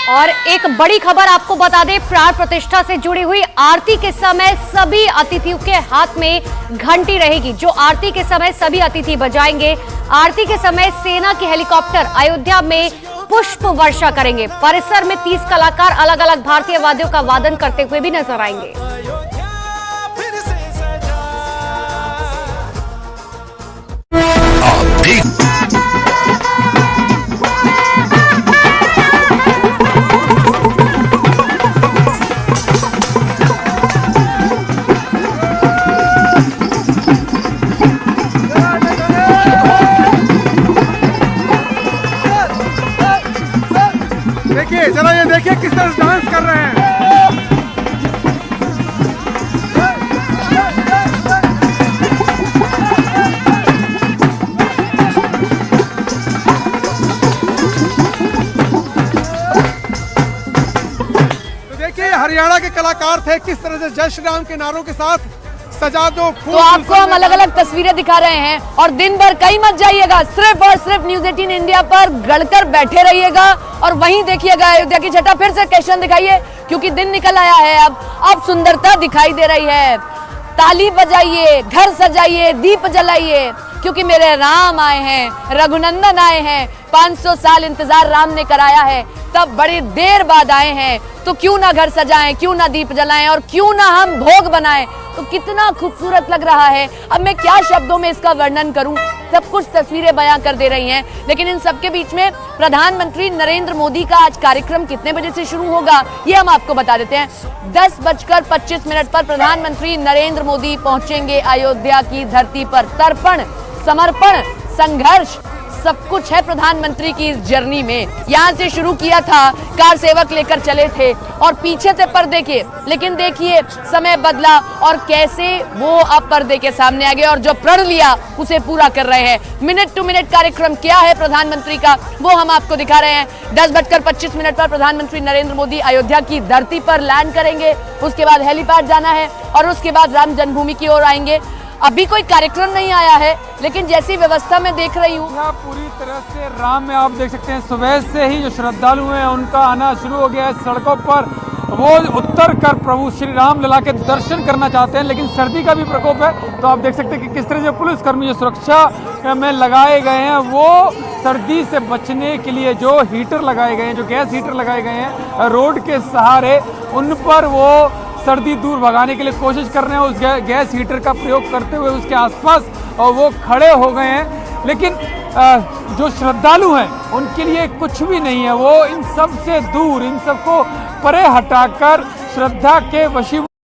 और एक बड़ी खबर आपको बता दें, प्राण प्रतिष्ठा से जुड़ी हुई आरती के समय सभी अतिथियों के हाथ में घंटी रहेगी, जो आरती के समय सभी अतिथि बजाएंगे। आरती के समय सेना के हेलीकॉप्टर अयोध्या में पुष्प वर्षा करेंगे। परिसर में 30 कलाकार अलग अलग भारतीय वाद्यों का वादन करते हुए भी नजर आएंगे। देखिए जरा, ये देखिए किस तरह डांस कर रहे हैं। तो देखिए हरियाणा के कलाकार थे, किस तरह से जय श्री राम के नारों के साथ सजा दो फूल। तो आपको हम अलग अलग तस्वीरें दिखा रहे हैं और दिन भर कहीं मत जाइएगा, सिर्फ और सिर्फ न्यूज़ 18 इंडिया पर गड़कर बैठे रहिएगा और वहीं देखिएगा अयोध्या की छटा। फिर से कैशन दिखाइए, क्योंकि दिन निकल आया है, अब सुंदरता दिखाई दे रही है। ताली बजाइए, घर सजाइए, दीप जलाइए, क्योंकि मेरे राम आए हैं, रघुनंदन आए हैं। 500 साल इंतजार राम ने कराया है, तब बड़ी देर बाद आए हैं। तो क्यों ना घर सजाएं, क्यों ना दीप जलाएं और क्यों ना हम भोग बनाएं। तो कितना खूबसूरत लग रहा है। अब मैं क्या शब्दों में इसका वर्णन करूं, सब कुछ तस्वीरें बयां कर दे रही हैं। लेकिन इन सबके बीच में प्रधानमंत्री नरेंद्र मोदी का आज कार्यक्रम कितने बजे से शुरू होगा, ये हम आपको बता देते हैं। 10:25 पर प्रधानमंत्री नरेंद्र मोदी पहुंचेंगे अयोध्या की धरती पर। तर्पण, समर्पण, संघर्ष सब कुछ है प्रधानमंत्री की इस जर्नी में। यहाँ से शुरू किया था, कार सेवक लेकर चले थे और पीछे से पर्दे के, लेकिन देखिए समय बदला और कैसे वो अब पर्दे के सामने आ गए और जो प्रण लिया उसे पूरा कर रहे हैं। मिनट टू मिनट कार्यक्रम क्या है प्रधानमंत्री का, वो हम आपको दिखा रहे हैं। 10:25 पर प्रधानमंत्री नरेंद्र मोदी अयोध्या की धरती पर लैंड करेंगे। उसके बाद हेलीपैड जाना है और उसके बाद राम जन्मभूमि की ओर आएंगे। अभी कोई कार्यक्रम नहीं आया है, लेकिन जैसी व्यवस्था मैं देख रही हूँ पूरी तरह से राम में आप देख सकते हैं, सुबह से ही जो श्रद्धालु हैं उनका आना शुरू हो गया है सड़कों पर। वो उतर कर प्रभु श्री राम लला के दर्शन करना चाहते हैं, लेकिन सर्दी का भी प्रकोप है। तो आप देख सकते हैं कि किस तरह से पुलिसकर्मी जो सुरक्षा में लगाए गए हैं, वो सर्दी से बचने के लिए जो हीटर लगाए गए हैं, जो गैस हीटर लगाए गए हैं रोड के सहारे, उन पर वो सर्दी दूर भगाने के लिए कोशिश कर रहे हैं। उस गैस हीटर का प्रयोग करते हुए उसके आसपास और वो खड़े हो गए हैं। लेकिन जो श्रद्धालु हैं उनके लिए कुछ भी नहीं है, वो इन सब से दूर, इन सबको परे हटाकर श्रद्धा के वशीभूत